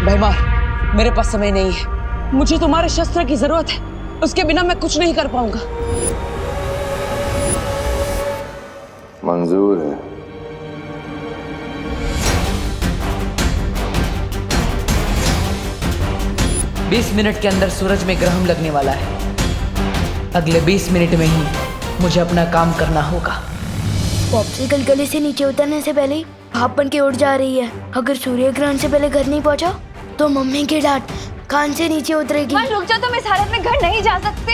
भैमार, मेरे पास समय नहीं है। मुझे तुम्हारे शस्त्र की जरूरत है, उसके बिना मैं कुछ नहीं कर पाऊंगा। मंजूर है। बीस मिनट के अंदर सूरज में ग्रहण लगने वाला है। अगले 20 मिनट में ही मुझे अपना काम करना होगा। पॉप्सिकल गले से नीचे उतरने से पहले भाप बन के उड़ जा रही है। अगर सूर्य ग्रहण से पहले घर नहीं पहुंचा तो मम्मी की डांट कान से नीचे उतरेगी। रुक जा, तुम इस हालत में घर नहीं जा सकते।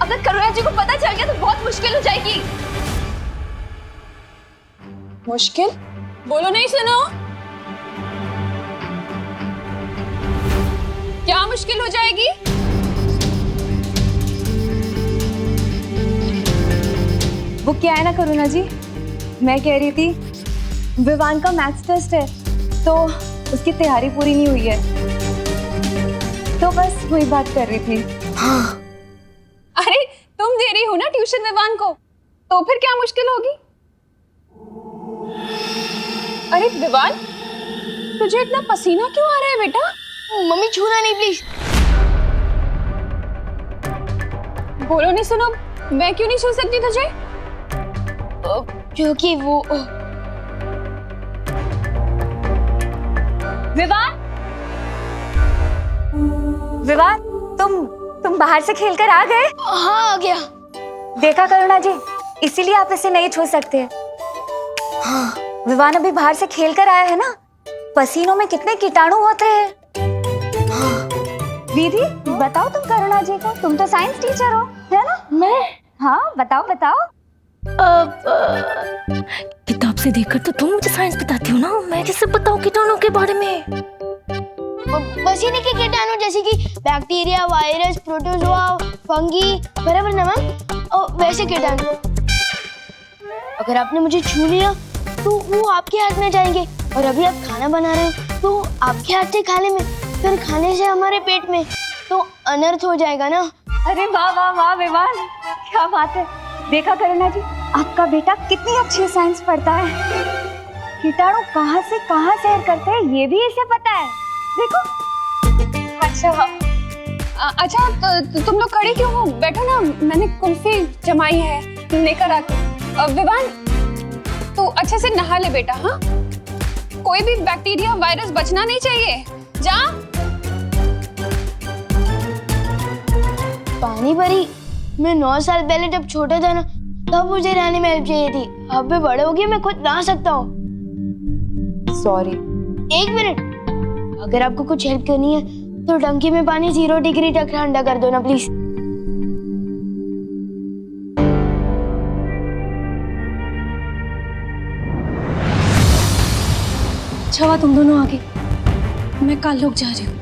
अगर करुणा जी को पता चल गया तो बहुत मुश्किल हो जाएगी। मुश्किल? बोलो नहीं सुनो। क्या मुश्किल हो जाएगी? वो क्या है ना करुणा जी, मैं कह रही थी विवान का मैथ्स टेस्ट है तो उसकी तैयारी पूरी नहीं हुई है, तो बस वही बात कर रही थी। हाँ। अरे तुम दे रही हो ना ट्यूशन विवान को, तो फिर क्या मुश्किल होगी? अरे विवान, तुझे इतना पसीना क्यों आ रहा है बेटा? मम्मी छूना नहीं प्लीज। बोलो नहीं सुनो, मैं क्यों नहीं छू सकती तुझे? क्योंकि वो विवान, विवान, तुम बाहर से खेलकर आ गए? हाँ आ गया। देखा करुणा जी, इसीलिए आप इसे नहीं छू सकते। हाँ। विवान अभी बाहर से खेल कर आया है ना, पसीनों में कितने कीटाणु होते हैं। हाँ। दीदी बताओ तुम करुणा जी को, तुम तो साइंस टीचर हो, है ना? मैं? हाँ बताओ बताओ। किताब से देखकर तो तुम मुझे साइंस बताती हो ना, मैं कैसे बताऊं कीटाणु के बारे में? पसीने के कीटाणु जैसे कि बैक्टीरिया, वायरस, प्रोटोजोआ, फंगी, बराबर ना मैम? वैसे कीटाणु। अगर आपने मुझे छू लिया तो वो आपके हाथ में जाएंगे, और अभी आप खाना बना रहे हो तो आपके हाथ से खाने में, फिर खाने से हमारे पेट में, तो अनर्थ हो जाएगा ना। अरे वाह वाह वाह विवान, क्या बात है। देखा करुणा जी, आपका बेटा कितनी अच्छी साइंस पढ़ता है। कीटाणु कहाँ से कहाँ सैर करते हैं ये भी इसे पता है, देखो। अच्छा तो तुम लोग खड़े क्यों हो? बैठो ना, मैंने कुल्फी जमाई है, लेकर आके। विवान तू अच्छे से नहा ले बेटा। हाँ, कोई भी बैक्टीरिया, वायरस बचना नहीं चाहिए। जा। पानी भरी, मैं 9 साल पहले जब छोटा था ना, तब मुझे नहाने में हेल्प चाहिए थी। अब मैं बड़े हो गया, मैं खुद नहा सकता हूँ। सॉरी। 1 मिनट, अगर आपको कुछ हेल्प करनी है तो टंकी में पानी 0 डिग्री तक ठंडा कर दो ना प्लीज। अच्छा हुआ तुम दोनों आगे। मैं कल लोग जा रही हूँ,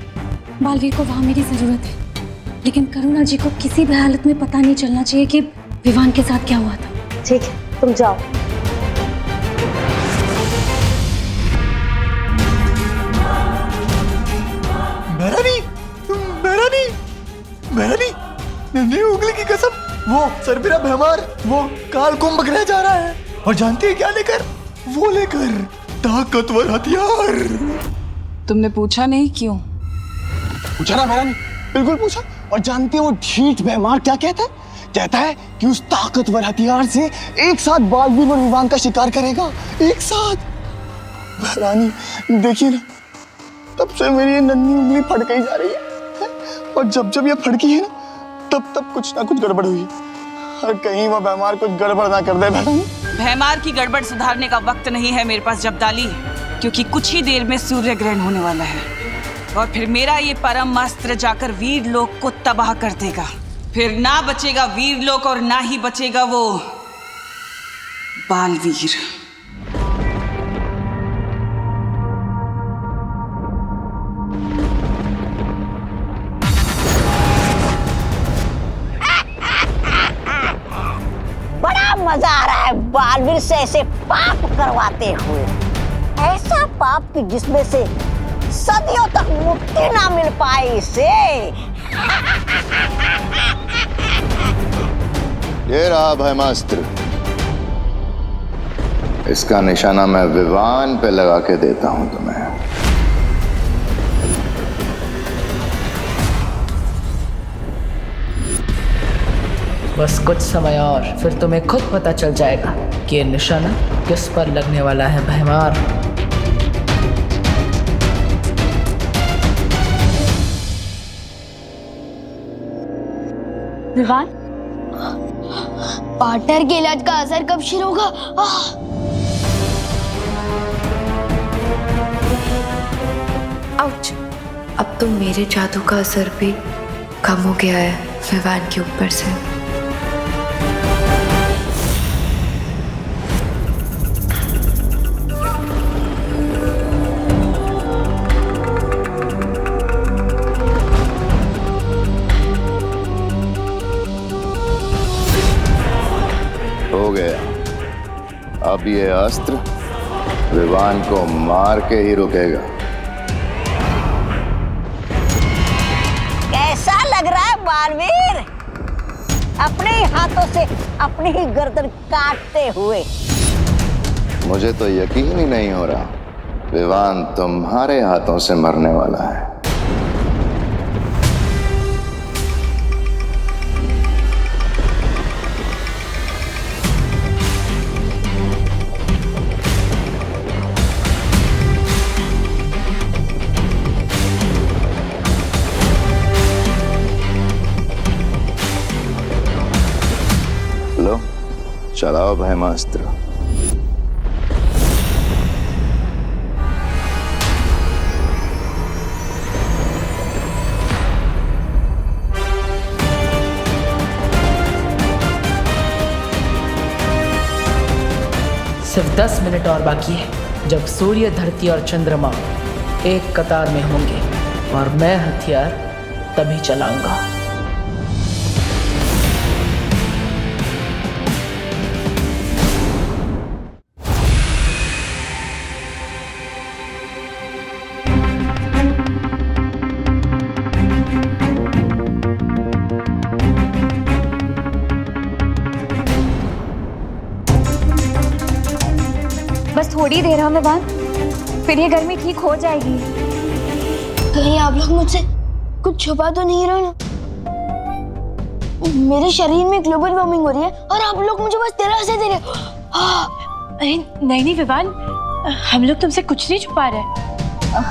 बालवीर को वहां मेरी जरूरत है, लेकिन करुणा जी को किसी भी हालत में पता नहीं चलना चाहिए कि विवान के साथ क्या हुआ था। ठीक है, तुम जाओ। मेहरानी, नन्ही उंगली की कसम, वो सरबिरा भैमार वो काल कुंभ ग्रह जा रहा है, और जानती है क्या लेकर? वो लेकर ताकतवर हथियार। तुमने पूछा नहीं क्यों? पूछा ना मेहरानी, बिल्कुल पूछा। और जानती है वो ढीठ भैमार क्या कहता है? कहता है कि उस ताकतवर हथियार से एक साथ बालवीर और विवान का शिकार करेगा, एक साथ। मेहरानी देखिए ना, तब से मेरी ये नन्ही उंगली फड़क ही जा रही है, और जब जब ये फड़की है ना, तब तब कुछ ना कुछ गड़बड़ हुई है। और कहीं वो भैमार कुछ गड़बड़ ना कर दे। भैमार की गड़बड़ सुधारने का वक्त नहीं है मेरे पास जब्दाली, क्योंकि कुछ ही देर में सूर्य ग्रहण होने वाला है, और फिर मेरा ये परम अस्त्र जाकर वीर लोक को तबाह कर देगा। फिर ना बचेगा वीर लोक और ना ही बचेगा वो बालवीर। मजा आ रहा है बालवीर से ऐसे पाप करवाते हुए, ऐसा पाप कि जिसमें से सदियों तक मुक्ति ना मिल पाए इसे। ये रहा भैमास्त्र, इसका निशाना मैं विवान पे लगा के देता हूं तुम्हें। बस कुछ समय और फिर तुम्हें खुद पता चल जाएगा कि ये निशाना किस पर लगने वाला है भैमार। विवान, पार्टनर के इलाज का असर कब शुरू होगा? आउच। अब तो मेरे जादू का असर भी कम हो गया है विवान के ऊपर से। हो गया। अब ये अस्त्र विवान को मार के ही रुकेगा। कैसा लग रहा है बालवीर? अपने ही हाथों से अपनी ही गर्दन काटते हुए। मुझे तो यकीन ही नहीं हो रहा विवान तुम्हारे हाथों से मरने वाला है। लो, चलाओ भैमास्त्र। सिर्फ 10 मिनट और बाकी है जब सूर्य, धरती और चंद्रमा एक कतार में होंगे और मैं हथियार तभी चलाऊंगा। बस थोड़ी देर में विवान, फिर ये गर्मी ठीक हो जाएगी। कहीं आप लोग मुझसे कुछ छुपा तो नहीं रहे ना? मेरे शरीर में ग्लोबल वार्मिंग हो रही है और आप लोग मुझे बस दिलासा दे रहे हो। नहीं विवान, हम लोग तुमसे कुछ नहीं छुपा रहे।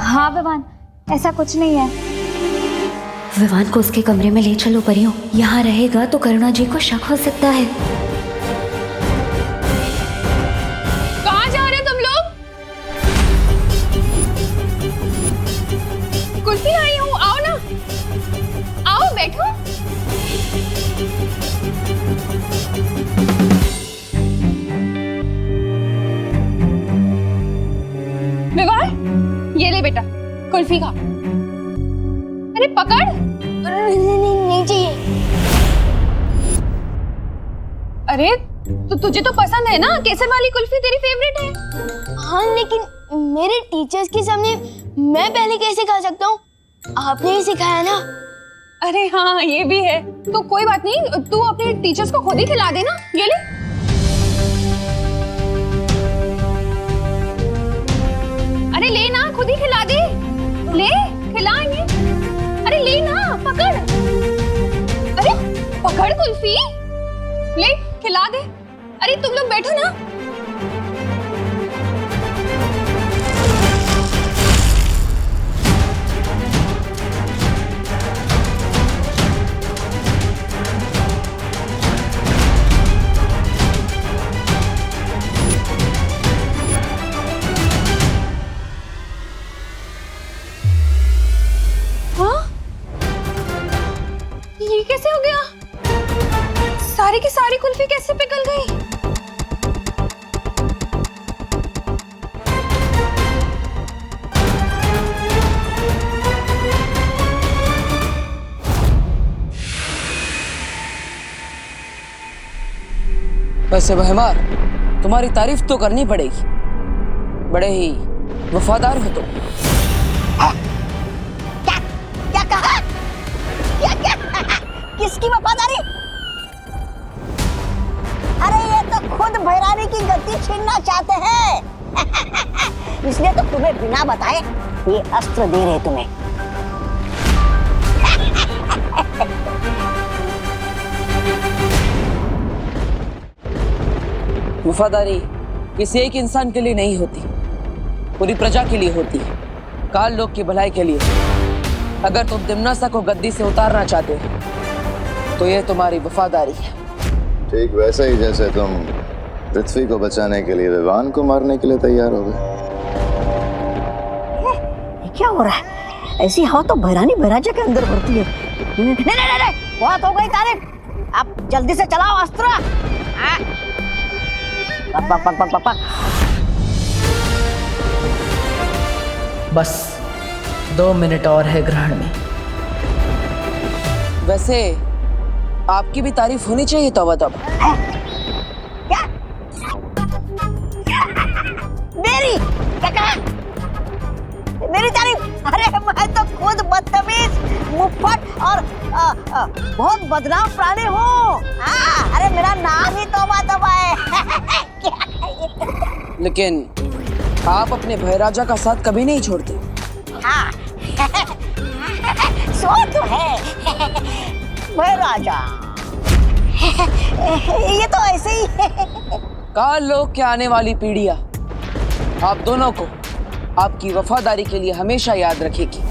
हाँ विवान, ऐसा कुछ नहीं है। विवान को उसके कमरे में ले चलो परियों। यहाँ रहेगा तो करुणा जी को शक हो सकता है। कहाँ जा रहे तुम लोग? कुल्फी आई हूँ, आओ ना, आओ बैठो। विवान, ये ले बेटा कुल्फी खा। अरे पकड़। नहीं चाहिए। अरे तो तुझे तो पसंद है ना, केसर वाली कुल्फी तेरी फेवरेट है। हाँ लेकिन मेरे टीचर्स के सामने मैं पहले कैसे खा सकता हूँ? आपने ही सिखाया ना। अरे हाँ ये भी है, तो कोई बात नहीं, तू अपने टीचर्स को खुद ही खिला देना। ये ले। अरे ले ना, खुद ही खिला दे। ले, खिलाएंगे। अरे ले ना, पकड़। अरे पकड़ कुल्फी, ले खिला दे। अरे तुम लोग बैठो ना। ये कैसे हो गया? सारी की सारी कुल्फी कैसे पिघल गई? वैसे भैमार, तुम्हारी तारीफ तो करनी पड़ेगी, बड़े ही वफादार हो तुम। क्या कहा? क्या किसकी वफादारी? अरे ये तो खुद भैरानी की गद्दी छीनना चाहते हैं। इसलिए तो तुम्हें बिना बताए ये अस्त्र दे रहे तुम्हें। वफादारी किसी एक इंसान के लिए नहीं होती, पूरी प्रजा के लिए होती है, काल लोक की भलाई के लिए। अगर तुम दिम्नासा को गद्दी से उतारना चाहते हो तो ये तुम्हारी वफादारी है। ठीक वैसे ही जैसे तुम पृथ्वी को बचाने के लिए विवान को मारने के लिए तैयार हो गए। ये क्या हो रहा है? ऐसी हवा तो भैरानी भैराजा के अंदर भरती है। नहीं नहीं नहीं, बहुत हो गई तारीफ। अब जल्दी से चलाओ अस्त्र। हाँ। पक पक पक पक पक। बस 2 मिनट और है ग्रहण में। वैसे आपकी भी तारीफ होनी चाहिए तौबा तौबा। क्या? मेरी क्या कहा? मेरी तारीफ? अरे मैं तो खुद बदतमीज, मुफ्फट और बहुत बदनाम प्राणी हूँ। अरे मेरा नाम ही तौबा तौबा है। लेकिन आप अपने भयराजा का साथ कभी नहीं छोड़ते। हाँ। सो तो है भयराजा। ये तो ऐसे ही है। काल लोक के आने वाली पीढ़ियां आप दोनों को आपकी वफादारी के लिए हमेशा याद रखेगी।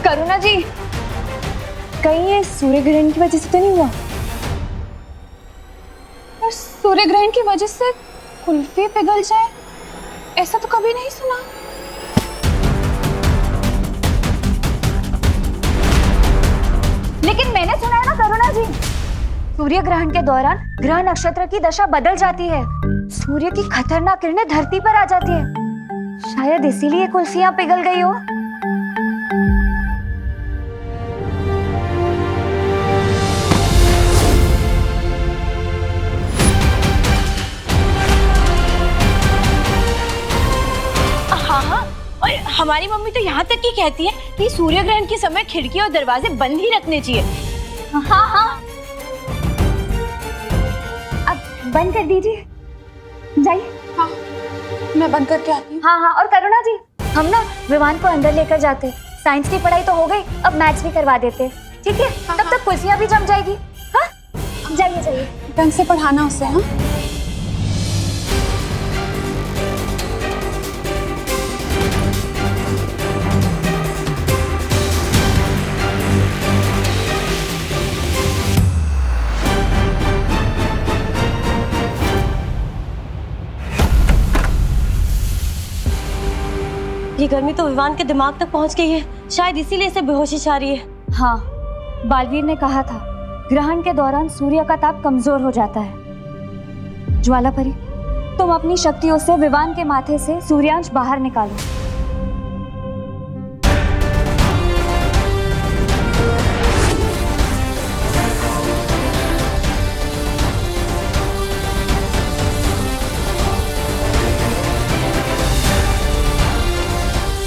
करुणा जी, कहीं ये सूर्य ग्रहण की वजह से तो नहीं हुआ? और सूर्य ग्रहण की वजह से कुल्फी पिघल जाए, ऐसा तो कभी नहीं सुना। लेकिन मैंने सुना है ना करुणा जी, सूर्य ग्रहण के दौरान ग्रह नक्षत्र की दशा बदल जाती है, सूर्य की खतरनाक किरणें धरती पर आ जाती है। शायद इसीलिए कुल्फियां पिघल गई हो। हाँ, और हमारी मम्मी तो यहाँ तक ही कहती है कि सूर्य ग्रहण के समय खिड़की और दरवाजे बंद ही रखने चाहिए। हाँ हाँ, अब बंद कर दीजिए, जाइए। हाँ, मैं बंद करके आती हूँ। हाँ हाँ, और करुणा जी, हम ना विवान को अंदर लेकर जाते। साइंस की पढ़ाई तो हो गई, अब मैथ्स भी करवा देते, ठीक है? तब तक कुर्सियाँ भी जम जाएगी। हाँ, जाइए जाइए, ढंग से पढ़ाना उसे। हाँ, ये गर्मी तो विवान के दिमाग तक पहुंच गई है, शायद इसीलिए इसे बेहोशी छा रही है। हाँ, बालवीर ने कहा था ग्रहण के दौरान सूर्य का ताप कमजोर हो जाता है। ज्वालापरी, तुम अपनी शक्तियों से विवान के माथे से सूर्यांश बाहर निकालो।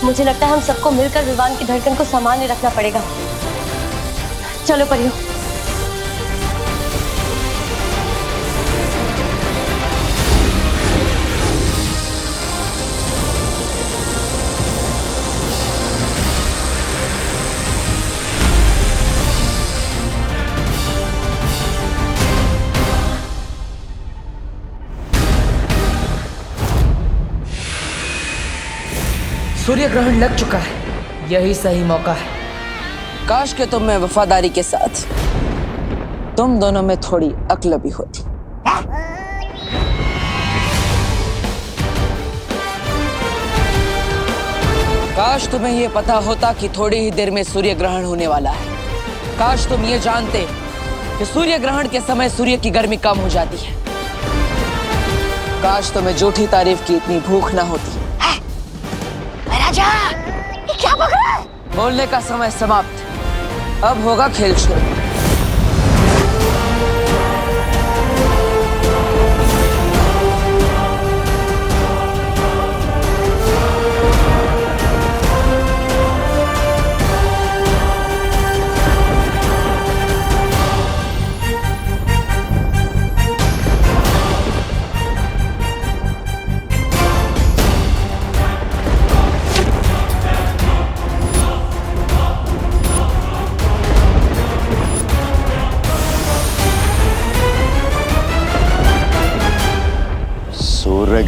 मुझे लगता है हम सबको मिलकर विवान की धड़कन को सामान्य रखना पड़ेगा। चलो परियो। सूर्य ग्रहण लग चुका है, यही सही मौका है। काश के तुम में वफादारी के साथ तुम दोनों में थोड़ी अक्ल भी होती। काश तुम्हें यह पता होता कि थोड़ी ही देर में सूर्य ग्रहण होने वाला है। काश तुम ये जानते कि सूर्य ग्रहण के समय सूर्य की गर्मी कम हो जाती है। काश तुम्हें झूठी तारीफ की इतनी भूख ना होती। राजा, ये क्या बक रहा है? बोलने का समय समाप्त, अब होगा खेल शुरू।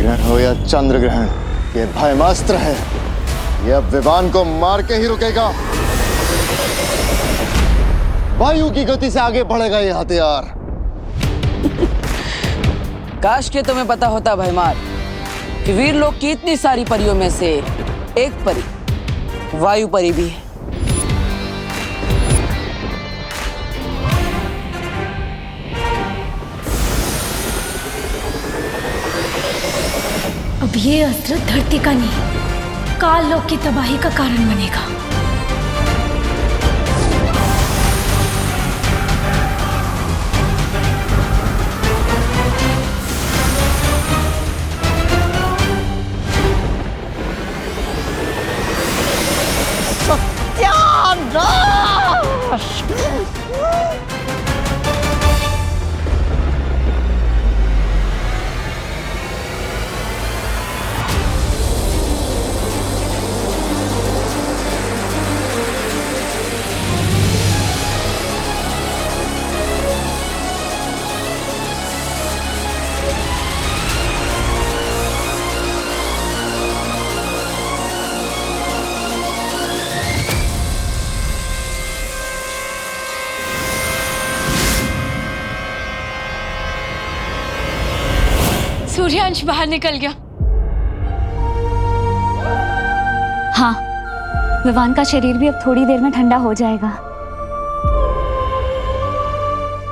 ग्रहण हो या चंद्र ग्रहण, ये भयमास्त्र है। ये अब विवान को मार के ही रुकेगा। वायु की गति से आगे बढ़ेगा ये हथियार। काश के तुम्हें पता होता भयमार कि वीर लोग की इतनी सारी परियों में से एक परी वायु परी भी है। अब ये अस्त्र धरती का नहीं, काल लोक की तबाही का कारण बनेगा। सूर्यांश बाहर निकल गया। हाँ, विवान का शरीर भी अब थोड़ी देर में ठंडा हो जाएगा।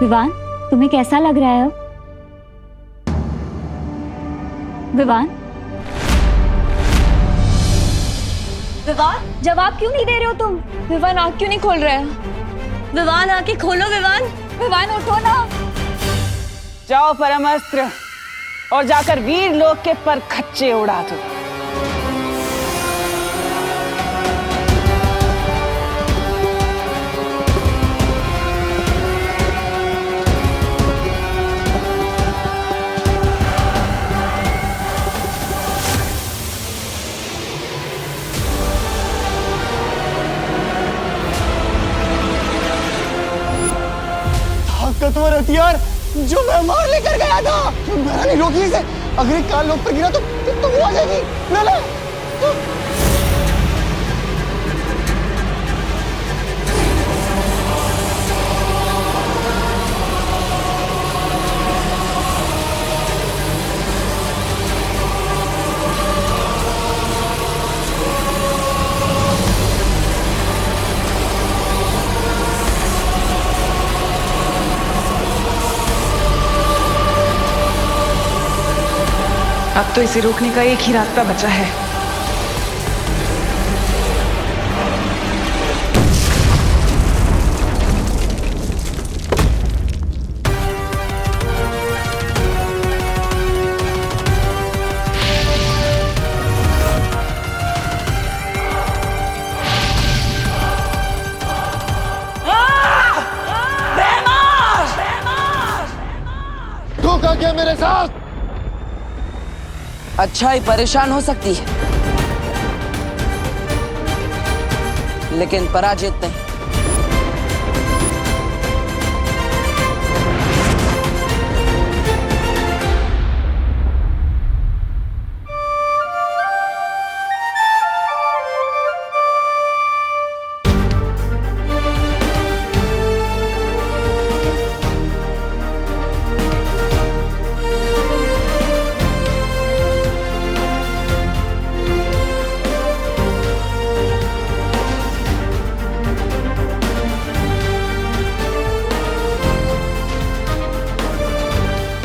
विवान, तुम्हें कैसा लग रहा है अब? विवान? विवान, जवाब क्यों नहीं दे रहे हो तुम? विवान आँख क्यों नहीं खोल रहा है? विवान आके खोलो विवान। विवान उठो ना। जाओ परमास्त्र और जाकर वीर लोग के पर खच्चे उड़ा दो। ताकतवर हथियार जो मैं मार लेकर गया था, मेरा नहीं रोकी इसे। अगर एक काल लोक पर गिरा तो वो आ जाएगी। ले ले। अब तो इसे रोकने का एक ही रास्ता बचा है। धोखा किया मेरे साथ। अच्छाई परेशान हो सकती है, लेकिन पराजित नहीं।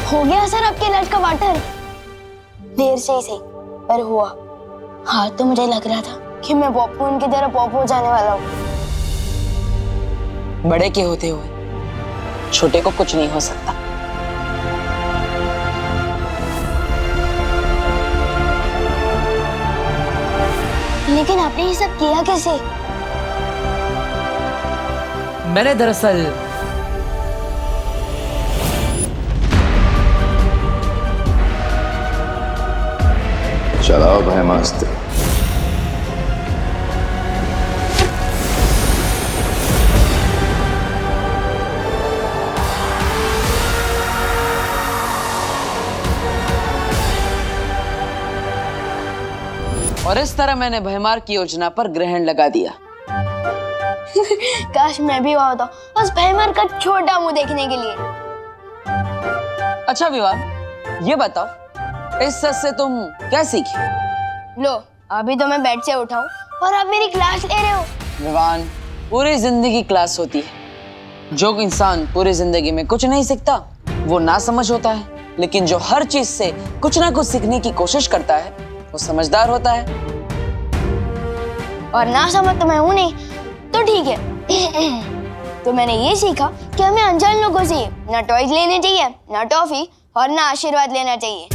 हो गया सर आपके लट का वाटर? देर से ही सही, पर हुआ। हाँ, तो मुझे लग रहा था कि मैं पॉपकॉर्न की तरह पॉप हो जाने वाला हूँ। बड़े के होते हुए छोटे को कुछ नहीं हो सकता। लेकिन आपने ये सब किया कैसे? मैंने दरअसल चलाओ भयमास्त्र। और इस तरह मैंने भयमार की योजना पर ग्रहण लगा दिया। काश मैं भी वहां होता, बस भयमार का छोटा मुंह देखने के लिए। अच्छा विवान, ये बताओ इस सच से तुम क्या सीखी? लो, अभी तो मैं बेड से उठाऊं और आप मेरी क्लास ले रहे हो। विवान, पूरी जिंदगी क्लास होती है। जो इंसान पूरी जिंदगी में कुछ नहीं सीखता वो ना समझ होता है, लेकिन जो हर चीज से कुछ ना कुछ सीखने की कोशिश करता है वो समझदार होता है। और ना समझ तो मैं हूं नहीं, तो ठीक है। तो मैंने ये सीखा कि हमें अनजान लोगों से ना टॉयज लेने चाहिए, ना टॉफी और ना आशीर्वाद लेना चाहिए।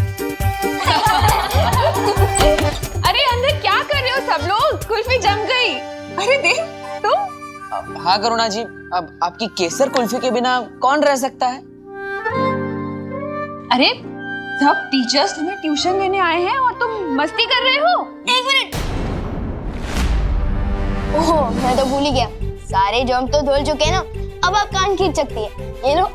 अरे अंदर क्या कर रहे हो सब लोग? कुल्फी जम गई। अरे देख तुम। हाँ करुणा जी, अब आपकी केसर कुल्फी के बिना कौन रह सकता है? अरे सब टीचर्स तुम्हें ट्यूशन लेने आए हैं और तुम मस्ती कर रहे हो। एक मिनट। ओह, मैं तो भूल ही गया, सारे जर्म तो धुल चुके हैं ना, अब आप कान खींच सकती है। ये लो।